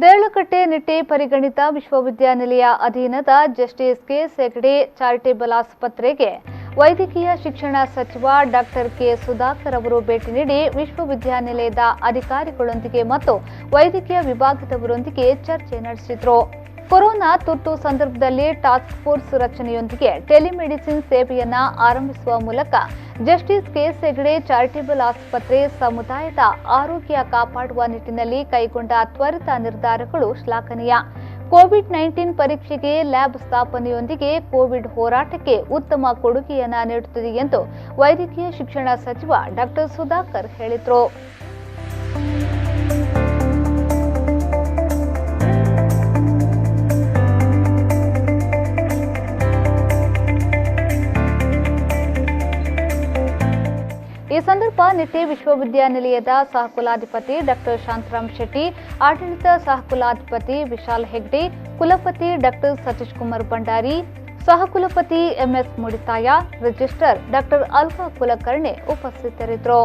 ದೇರಳಕಟ್ಟೆ ನಿಟ್ಟೆ ಪರಿಗಣಿತ ವಿಶ್ವವಿದ್ಯಾನಿಲಯ ಅಧೀನದ justice KS Hegde charitable ಆಸ್ಪತ್ರೆಗೆ ವೈದ್ಯಕೀಯ ಶಿಕ್ಷಣ ಸಚಿವ ಡಾಕ್ಟರ್ ಕೆ ಸುಧಾಕರ್ ಅವರು ಭೇಟಿ ನೀಡಿ ವಿಶ್ವವಿದ್ಯಾನಿಲಯದ ಅಧಿಕಾರಿಗಳೊಂದಿಗೆ ಮತ್ತು ವೈದ್ಯಕೀಯ ವಿಭಾಗದವರೊಂದಿಗೆ ಚರ್ಚೆ ನಡೆಸಿದರು. ಕೊರೋನಾ ತುರ್ತು ಸಂದರ್ಭದಲ್ಲಿ ಟಾಸ್ಕ್ ಫೋರ್ಸ್ ರಚನೆಯೊಂದಿಗೆ ಟೆಲಿಮೆಡಿಸಿನ್ ಸೇವೆಯನ್ನು ಆರಂಭಿಸುವ ಮೂಲಕ ಜಸ್ಟಿಸ್ ಕೆಎಸ್ ಹೆಗ್ಡೆ ಚಾರಿಟೇಬಲ್ ಆಸ್ಪತ್ರೆ ಸಮುದಾಯದ ಆರೋಗ್ಯ ಕಾಪಾಡುವ ನಿಟ್ಟಿನಲ್ಲಿ ಕೈಗೊಂಡ ತ್ವರಿತ ನಿರ್ಧಾರಗಳು ಶ್ಲಾಘನೀಯ. ಕೋವಿಡ್-19 ಪರೀಕ್ಷೆಗೆ ಲ್ಯಾಬ್ ಸ್ಥಾಪನೆಯೊಂದಿಗೆ ಕೋವಿಡ್ ಹೋರಾಟಕ್ಕೆ ಉತ್ತಮ ಕೊಡುಗೆಯನ್ನು ನೀಡುತ್ತದೆ ಎಂದು ವೈದ್ಯಕೀಯ ಶಿಕ್ಷಣ ಸಚಿವ ಡಾಕ್ಟರ್ ಸುಧಾಕರ್ ಹೇಳಿದರು. ಈ ಸಂದರ್ಭ ನಿಟ್ಟೆ ವಿಶ್ವವಿದ್ಯಾನಿಲಯದ ಸಹಕುಲಾಧಿಪತಿ ಡಾಕ್ಟರ್ ಶಾಂತರಾಮ್ ಶೆಟ್ಟಿ, ಆಡಳಿತ ಸಹಕುಲಾಧಿಪತಿ ವಿಶಾಲ್ ಹೆಗ್ಡೆ, ಕುಲಪತಿ ಡಾಕ್ಟರ್ ಸತೀಶ್ ಕುಮಾರ್ ಭಂಡಾರಿ, ಸಹಕುಲಪತಿ MS Mudithaya, registrar doctor Alpha Kulkarni ಉಪಸ್ಥಿತರಿದ್ದರು.